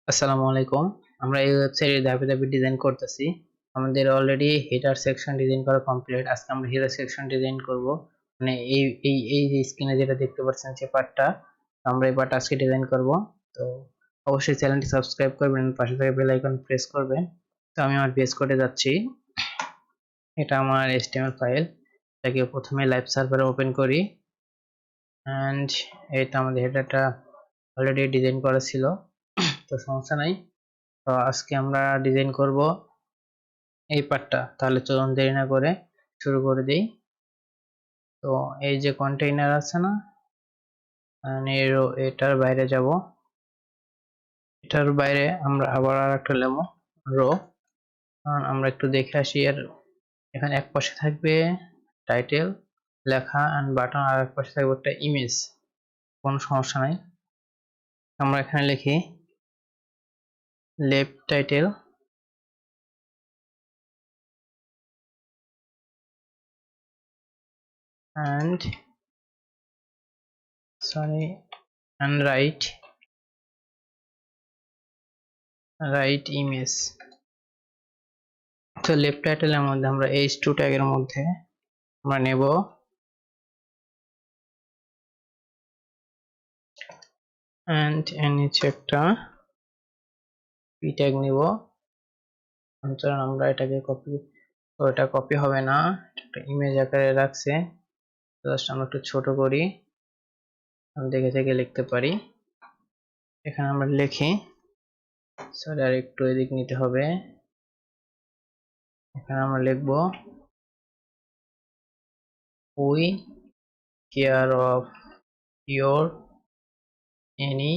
আসসালামু আলাইকুম। আমরা এই ওয়েবসাইটে ধাপে ধাপে ডিজাইন করতেছি। আমাদের অলরেডি হেডার সেকশন ডিজাইন করা কমপ্লিট। আজকে আমরা হেডার সেকশন ডিজাইন করব। মানে এই যে স্ক্রিনে যেটা দেখতে পাচ্ছেন যে পার্টটা, আমরা এই পার্টটা আজকে ডিজাইন করব। তো অবশ্যই চ্যানেলটি সাবস্ক্রাইব করবেন, পাশে থাকা বেল আইকন প্রেস করবেন। তো আমি আমার পেজ কোডে যাচ্ছি। এটা আমার HTML ফাইল। এটাকে প্রথমে লাইভ সার্ভারে ওপেন করি এন্ড এটা আমাদের হেডারটা অলরেডি ডিজাইন করা ছিল, তো সমস্যা নাই। তো আজকে আমরা ডিজাইন করব এই পার্টটা। তাহলে চলুন দেরি না করে শুরু করে দেই। তো এই যে কন্টেইনার আছে না, এটার বাইরে যাব। এটার বাইরে আমরা আবার আরেকটা নেবো রো। আমরা একটু দেখে আসি। এর এখানে এক পাশে থাকবে টাইটেল লেখা এন্ড বাটন, আর এক পাশে থাকবে একটা ইমেজ। কোনো সমস্যা নাই। আমরা এখানে লিখি left title and and right image। তো লেফট টাইটেলের মধ্যে আমরা h2 ট্যাগের মধ্যে আমরা নেব and এর নিচে একটা p ট্যাগ নিব। চলুন আমরা এটাকে কপি, তো এটা কপি হবে না, একটা ইমেজ আকারে রাখছে। জাস্ট আমরা একটু ছোট করি, দেখে থেকে লিখতে পারি। এখানে আমরা লিখি, সরি আর একটু এদিক নিতে হবে। এখানে আমরা লিখব we care of your any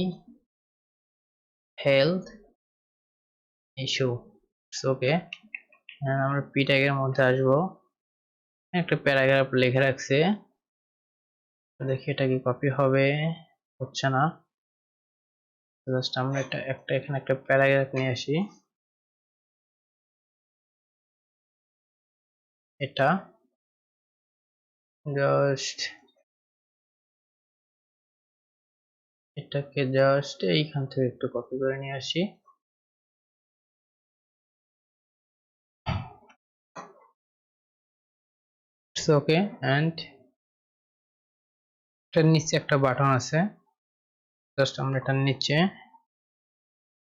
health issue. Okay, আমরা পি ট্যাগের মধ্যে আসবো। একটা প্যারাগ্রাফ লিখে রাখছে, দেখি এটা কি কপি হবে, হচ্ছে না। জাস্ট আমরা এখানে একটা প্যারাগ্রাফ নিয়ে আসি। এটা জাস্ট এটাকে জাস্ট এইখান থেকে একটু কপি করে নিয়ে আসি। ওকে, এন্ড এটার নিচে একটা বাটন আছে। জাস্ট আমরা এটার নিচে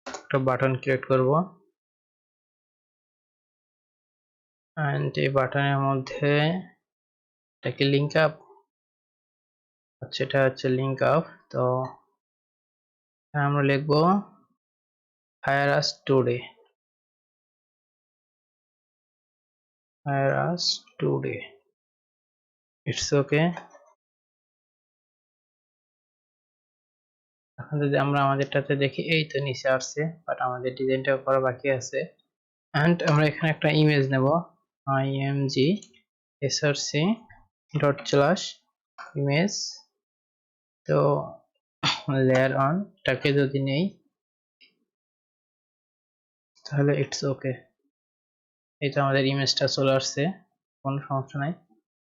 একটা বাটন ক্রিয়েট করব এন্ড এই বাটনের মধ্যে এটাকে লিংক আপ, আচ্ছা এটা হচ্ছে লিংক আপ। তো আমরা লিখবো hire us today, hire us today, it's okay। এখন যদি আমরা আমাদেরটাতে দেখি, এই তো নিচে আসছে, বাট আমাদের ডিজাইনটা করা বাকি আছে। এন্ড আমরা এখানে একটা ইমেজ নেব, img src dot slash image. তো লেয়ার অন টাকে যদি নেই তাহলে ইটস ওকে। এই তো আমাদের ইমেজটা চলে আসছে, কোনো সমস্যা নাই।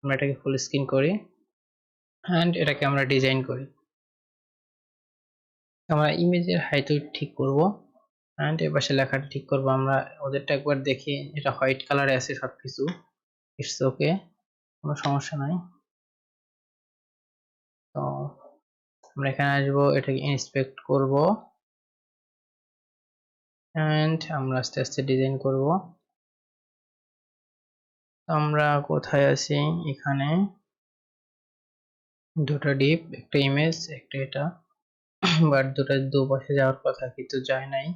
আমরা এটাকে ফুল স্ক্রিন করি এন্ড এটাকে আমরা ডিজাইন করি। আমরা ইমেজের হাইট ঠিক করব এন্ড এর পাশে লেখাটা ঠিক করব। আমরা ওদেরটা একবার দেখি, এটা হোয়াইট কালারে আছে সবকিছু, ইটস ওকে, কোনো সমস্যা নাই। তো আমরা এখানে আসবো, এটাকে ইন্সপেক্ট করব এন্ড আমরা আস্তে আস্তে ডিজাইন করব। আমরা কোথায় আছি, এখানে দুটো ডিপ, একটা ইমেজ, একটা এটা, বাট দুটো দুপাশে যাওয়ার কথা কিন্তু যায় নাই।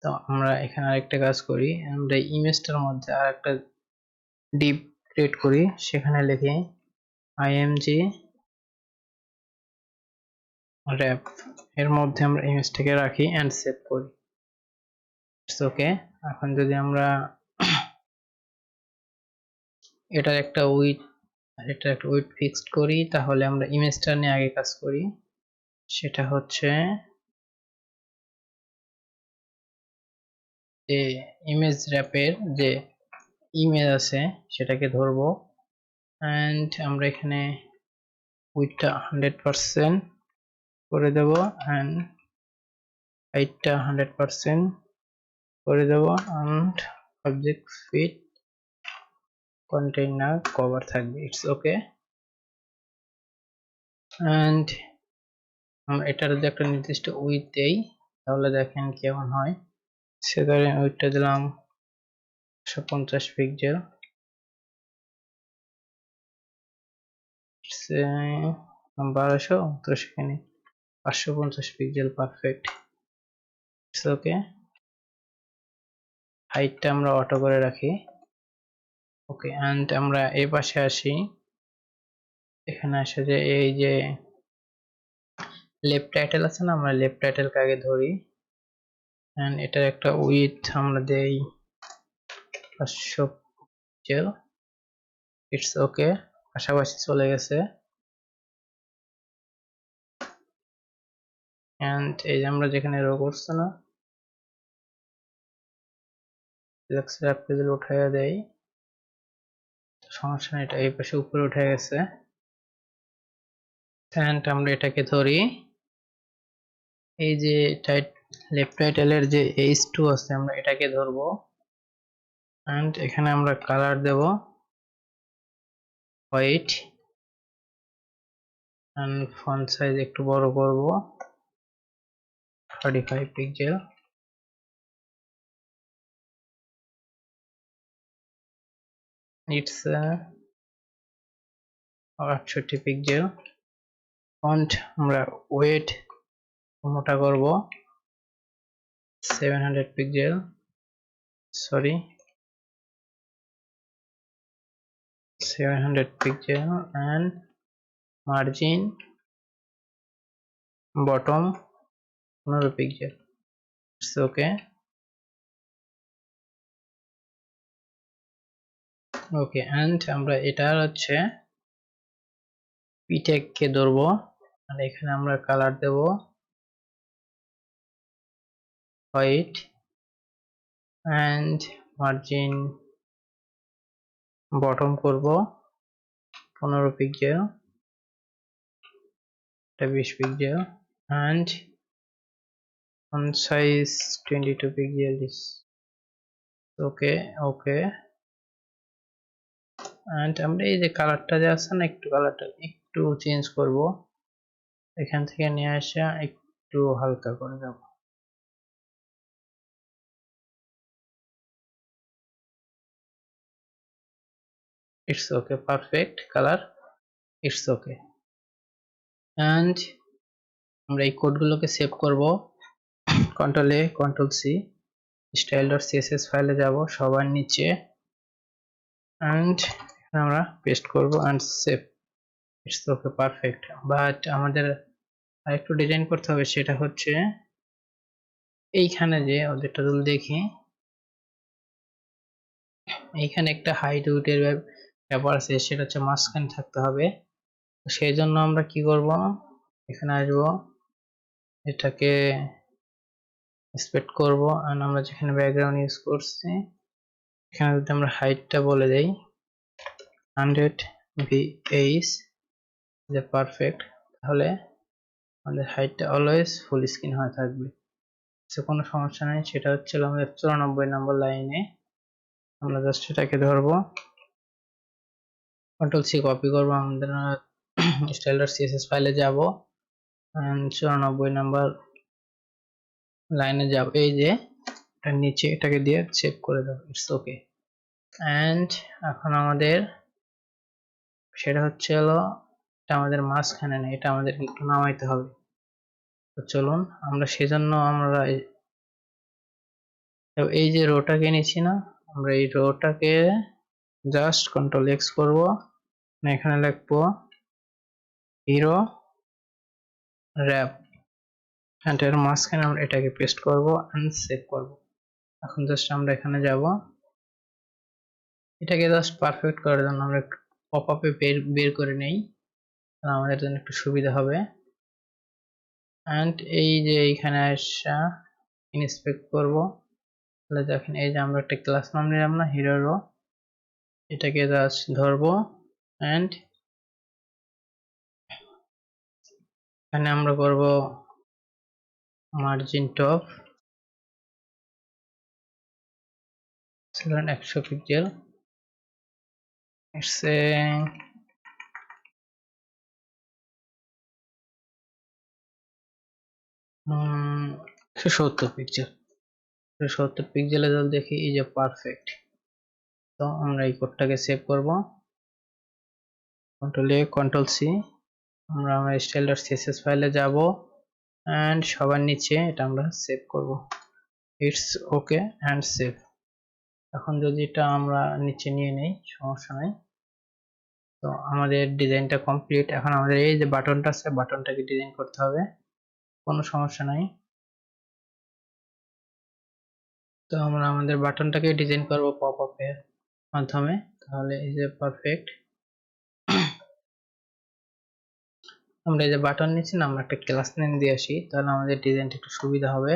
তো আমরা এখানে আরেকটা কাজ করি, আমরা ইমেজটার মধ্যে আরেকটা ডিপ ক্রিয়েট করি, সেখানে লিখি img wrap। এর মধ্যে আমরা ইমেজটাকে রাখি এন্ড সেভ করি, ইটস ওকে। এখন যদি আমরা এটার একটা উইডথ ফিক্সড করি, তাহলে আমরা ইমেজটা নিয়ে আগে কাজ করি। সেটা হচ্ছে যে ইমেজ র্যাপের যে ইমেজ আছে সেটাকে ধরবো এন্ড আমরা এখানে উইডথটা 100% করে দেব এন্ড হাইটটা 100% করে দেব and object fit container cover থাকবে, ইটস ওকে। and আমরা এটার যদি একটা নির্দিষ্ট উইথ দেই তাহলে দেখেন কেমন হয়। সেখানে উইথটা দিলাম 150 পিক্সেল, 1200 তো সেখানে 550 পিক্সেল, পারফেক্ট, ইটস ওকে। হাইটটা আমরা অটো করে রাখি, ওকে। এন্ড আমরা এই পাশে আসি, এখানে আসে যে এই যে লেফট টাইটেল আছে না, আমরা লেফট টাইটেলকে আগে ধরি এন্ড এটার একটা উইথ আমরা দেই 500 পিক্সেল, ইটস ওকে, পাশাপাশি চলে গেছে। এন্ড এই যে আমরা যেখানে রো করছি না, উঠাইয়া দেই, সমস্যা নেই, এটা এই পাশে উপরে উঠে গেছে। এন্ড আমরা এটাকে ধরি, এই যে লেফট টাইটেলের যে H2 আছে আমরা এটাকে ধরবো এন্ড এখানে আমরা কালার দেব হোয়াইট এন্ড ফন্ট সাইজ একটু বড় করব 35 পিক্সেল, ইটস 68 পিক্সেল। ফন্ট আমরা ওয়েট মোটা করব 700 pixel, sorry 700 pixel and margin bottom 15 pixel, it's okay. Okay and আমরা এটা হচ্ছে পিটেক কে ধরবো আর এখানে আমরা কালার দেব হোয়াইট এন্ড মার্জিন বটম করব 15 পিক্সেল, এটা 20 pixel and font size 22 pixel, okay okay. And আমরা এই যে কালারটা যে আছে না, একটু কালারটা একটু চেঞ্জ করব, এখান থেকে নিয়ে আসা একটু হালকা করে দেব, it's okay, perfect colour, it's okay. And আমরা এই কোডগুলোকে সেভ করব, control A control C, style.css ফাইলে যাব সবার নিচে এন্ড আমরা পেস্ট করব and save, it's okay, perfect. But আমাদের আরেকটু ডিজাইন করতে হবে, সেটা হচ্ছে এইখানে যে ওদেরটা যদি দেখি, এইখানে একটা হাইট উইডথের ব্যাপার আছে, সেটা হচ্ছে মাঝখানে থাকতে হবে। সেই জন্য আমরা কি করব, এখানে আসব, এটাকে স্প্রেড করব এন্ড আমরা যেখানে ব্যাকগ্রাউন্ড ইউজ করছি এখানে যদি আমরা হাইটটা বলে দেই 100 VH, যে পারফেক্ট, তাহলে আমাদের হাইটটা অলওয়েজ ফুল স্ক্রিন হয়ে থাকবে, কোনো সমস্যা নেই। সেটা হচ্ছে আমাদের 94 নম্বর লাইনে, আমরা জাস্ট এটাকে ধরবো, কন্ট্রোল সি কপি করবো, আমাদের style.css ফাইলে যাব এন্ড 94 নম্বর লাইনে যাব, এই যে এটার নিচে এটাকে দিয়ে সেভ করে দেবো, ইটস ওকে। এন্ড এখন আমাদের সেটা হচ্ছে হলো, এটা আমাদের মাঝখানে নেই, এটা আমাদের একটু নামাইতে হবে। তো চলুন আমরা সেজন্য আমরা এই যে রোটাকে নিচ্ছি না, আমরা এই রোটাকে জাস্ট কন্ট্রোল এক্স করব, এখানে লিখবো হিরো র্যাপ এন্ড এর মাঝখানে আমরা এটাকে পেস্ট করব এন্ড সেভ করব। এখন জাস্ট আমরা এখানে যাব, এটাকে জাস্ট পারফেক্ট করার জন্য আমরা পপ আপে বের করে নেই, আমাদের জন্য একটু সুবিধা হবে। এন্ড এই যে এইখানে আসা ইন্সপেক্ট করব, তাহলে দেখেন এই যে আমরা একটা ক্লাস নাম নিলাম না, হিরো, এটাকে জাস্ট ধরবো এন্ড এখানে আমরা করব margin top 100 pixel, it's a 70 pixel. 70 পিক্সেলে যদি দেখি এই যে পারফেক্ট। তো আমরা এই কোডটাকে সেভ করব, কন্ট্রোল এ কন্ট্রোল সি। আমরা আমার style.css ফাইলে যাব এন্ড সবার নিচে এটা আমরা সেভ করব, ইটস ওকে এন্ড সেভ। এখন যদি এটা আমরা নিচে নিয়ে নেই সমস্যা নাই। তো আমাদের ডিজাইনটা কমপ্লিট। এখন আমাদের এই যে বাটনটা আছে বাটনটাকে ডিজাইন করতে হবে, কোনো সমস্যা নাই। তো আমরা আমাদের বাটনটাকে ডিজাইন করব পপ আপ এর মাধ্যমে। তাহলে এই যে পারফেক্ট, আমরা এই যে বাটন নিচ্ছি না, আমরা একটা ক্লাস নেম দিয়ে আসি, তাহলে আমাদের ডিজাইনটা একটু সুবিধা হবে।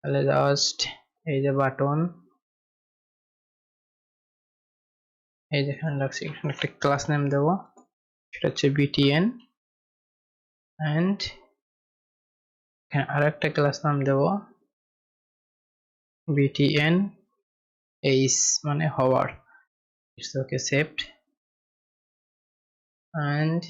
তাহলে জাস্ট এই যে বাটন, এই যেখানে রাখছি এখানে একটা ক্লাস নেম দেবো, সেটা হচ্ছে btn এন্ড এখানে আরেকটা ক্লাস নাম দেবো btn h মানে হওয়ার। ইটস ওকে সেভড এন্ড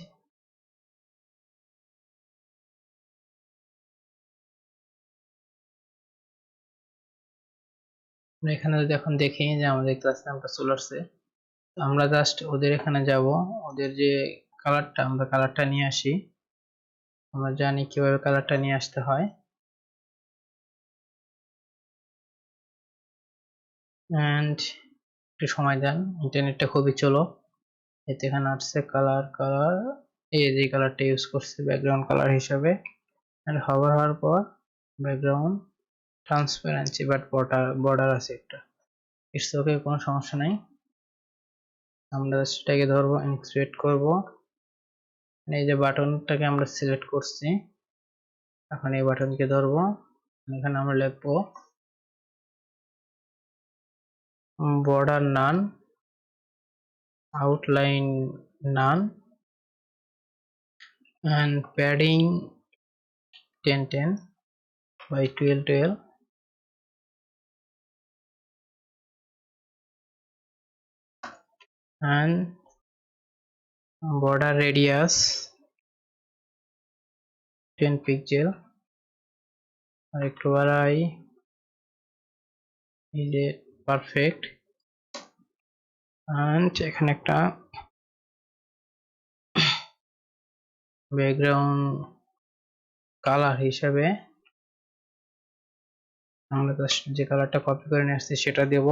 এখানে যদি এখন দেখি যে আমাদের ক্লাস নামটা চলে আসছে, আমরা জাস্ট ওদের এখানে যাব, ওদের যে কালারটা, আমরা কালারটা নিয়ে আসি। আমরা জানি কিভাবে কালারটা নিয়ে আসতে হয়। এন্ড একটু সময় দেন, ইন্টারনেটটা খুবই চলো। এতে এখানে আসছে কালার, এই যে কালারটা ইউজ করছে ব্যাকগ্রাউন্ড কালার হিসাবে। এন্ড hover হওয়ার পর ব্যাকগ্রাউন্ড ট্রান্সপারেন্সি বাট বর্ডার আছে একটা, ইটস ওকে, কোনো সমস্যা নাই। আমরা সেটাকে ধরবো, ইনসার্ট করব। এই যে বাটনটাকে আমরা সিলেক্ট করছি, এখন এই বাটনকে ধরবো, এখানে আমরা লিখবো border none, outline none and padding 10 by 12 and border radius 10 pixel. আর একটু বাড়াই, এই যে পারফেক্ট। এন্ড এখানে একটা ব্যাকগ্রাউন্ড কালার হিসাবে আমরা যে কালারটা কপি করে নিয়ে আসছি সেটা দেব।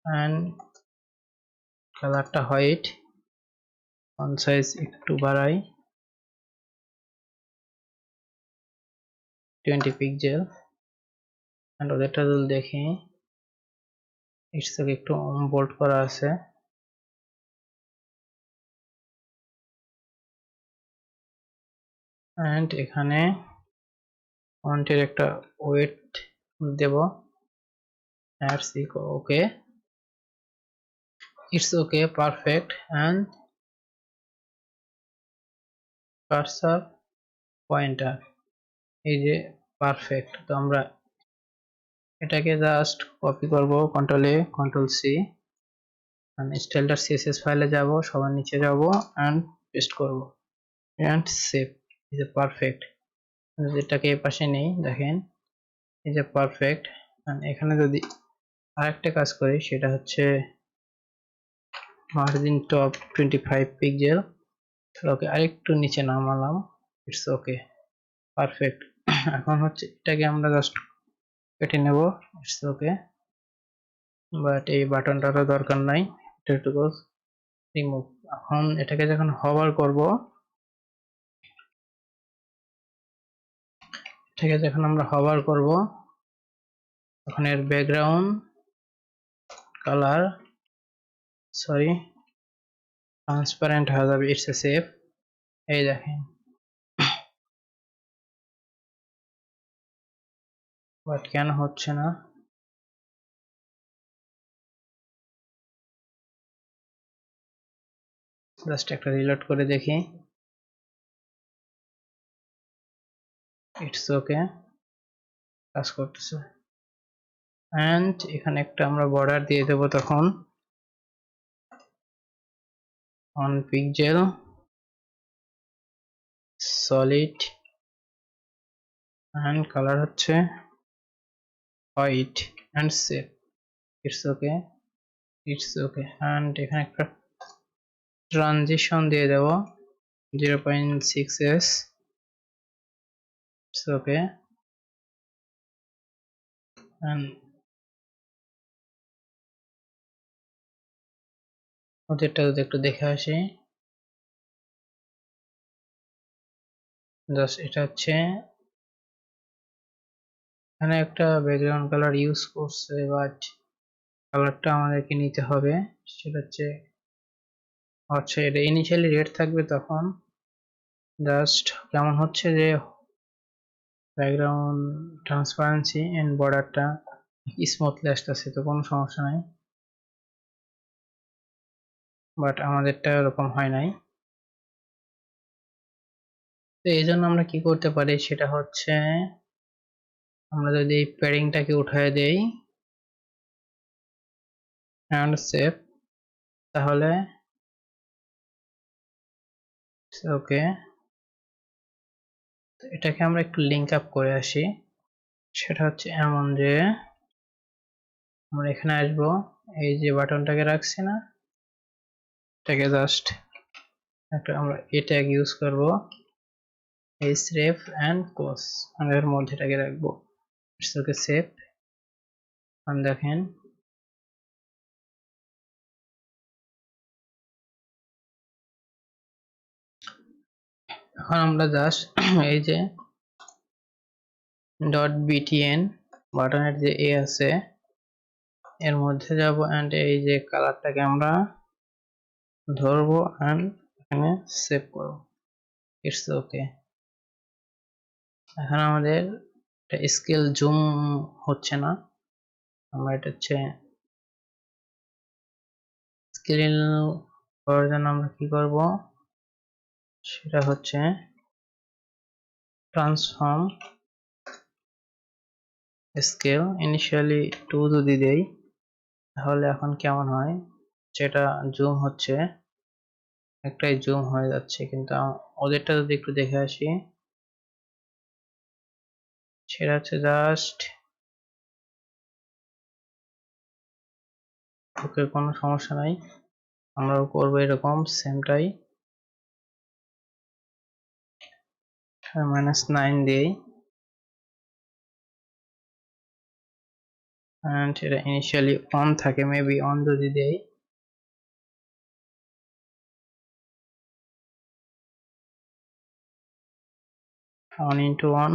এন্ড কালারটা হোয়াইট, ফন্ট সাইজ একটু বাড়াই 20 পিক্সেল। এন্ড ওদেরটা যদি দেখি ইটস একটু বোল্ড করা আছে। এন্ড এখানে ফন্টের একটা ওয়েট দেব, okay, it's okay perfect. And cursor pointer, এই যে পারফেক্ট। তো আমরা এটাকে জাস্ট কপি করব, control A control C, style.css ফাইলে যাব, সবার নিচে যাব এন্ড পেস্ট করব এন্ড সেভ। এই যে পারফেক্ট। যেটাকে এই পাশে নেই, দেখেন এই যে পারফেক্ট। এখানে যদি আরেকটা কাজ করি সেটা হচ্ছে মার্জিন টপ 25 পিক্সেল, ওকে আরেকটু নিচে নামালাম, ইটস ওকে পারফেক্ট। এখন হচ্ছে এটাকে আমরা জাস্ট কেটে নেব, ইটস ওকে, বাট এই বাটনটারও দরকার নাই, এটা একটু রিমুভ। এখন এটাকে যখন হভার করব, এটাকে যখন আমরা হভার করব তখন এর ব্যাকগ্রাউন্ড কালার ট্রান্সপারেন্ট হয়ে যাবে, ইটস এ সেভ। এই দেখেন, বাট কেন হচ্ছে না? জাস্ট একটা রিলোড করে দেখি। ইটস ওকে, কাজ করতেছে। এন্ড এখানে একটা আমরা বর্ডার দিয়ে দেব তখন 1 পিক্সেল সলিড এন্ড কালার হচ্ছে white and save. It's okay, it's okay. And এখানে একটা ট্রানজিশন দিয়ে দেব 0.6s। It's okay. এন্ড ওদেরটা যদি একটু দেখে আসি, জাস্ট এটা হচ্ছে এখানে একটা ব্যাকগ্রাউন্ড কালার ইউজ করছে, বাট কালারটা আমাদেরকে নিতে হবে। সেটা হচ্ছে আচ্ছা, এটা ইনিশিয়ালি রেড থাকবে, তখন জাস্ট কেমন হচ্ছে যে ব্যাকগ্রাউন্ড ট্রান্সপারেন্সি এন্ড বর্ডারটা স্মুথলি আসতেছে, তো কোনো সমস্যা নাই। বাট আমাদেরটা এরকম হয় নাই। তো এই জন্য আমরা কি করতে পারি, সেটা হচ্ছে আমরা যদি এই প্যাডিংটাকে উঠায় দেই এন্ড সেভ, তাহলে ওকে। এটাকে আমরা একটু লিঙ্ক আপ করে আসি। সেটা হচ্ছে এমন যে আমরা এখানে আসবো, এই যে বাটনটাকে রাখছি না, এটাকে জাস্ট একটা আমরা এ ট্যাগ ইউজ করব, href and cos এর মধ্যে এটাকে রাখবো। ওকে, সেভ। দেখেন এখন আমরা জাস্ট এই যে .btn বাটনের যে এ আছে এর মধ্যে যাব এন্ড এই যে কালারটাকে আমরা ধরবো এন্ড এখানে সেভ করব। It's okay. এখন আমাদের স্কেল জুম হচ্ছে না, আমরা এটা হচ্ছে স্কেল করার জন্য আমরা কি করব, সেটা হচ্ছে ট্রান্সফর্ম স্কেল ইনিশিয়ালি 2 যদি দেই, তাহলে এখন কেমন হয়, যেটা জুম হচ্ছে একটাই জুম হয়ে যাচ্ছে। কিন্তু ওদেরটা যদি একটু দেখে আসি, সেটা হচ্ছে জাস্ট ওকে, কোনো সমস্যা নাই, আমরাও করবো এরকম সেমটাই। -9 দিই এন্ড এটা ইনিশিয়ালি অন থাকে, মেবি অন যদি দেই, on into 1,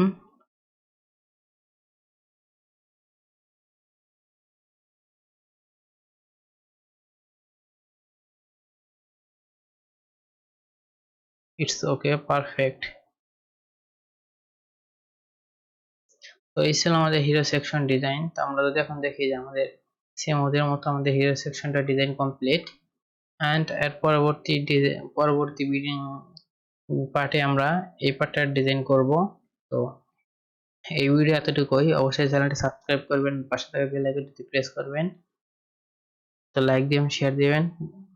it's okay, perfect. তো এই ছিল আমাদের হিরো সেকশন ডিজাইন। তো আমরা যদি এখন দেখি যে আমাদের সেম ওদের মতো আমাদের হিরো সেকশনটা ডিজাইন কমপ্লিট, এন্ড এর পরবর্তী পার্টে আমরা এই পার্টটার ডিজাইন করব। তো এই ভিডিও এতটুকুই। অবশ্যই চ্যানেলটি সাবস্ক্রাইব করবেন, পাশে থাকা বেল আইকনটি প্রেস করবেন, তো লাইক দিবেন, শেয়ার দিবেন।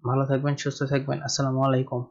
ভালো থাকবেন, সুস্থ থাকবেন। আসসালামু আলাইকুম।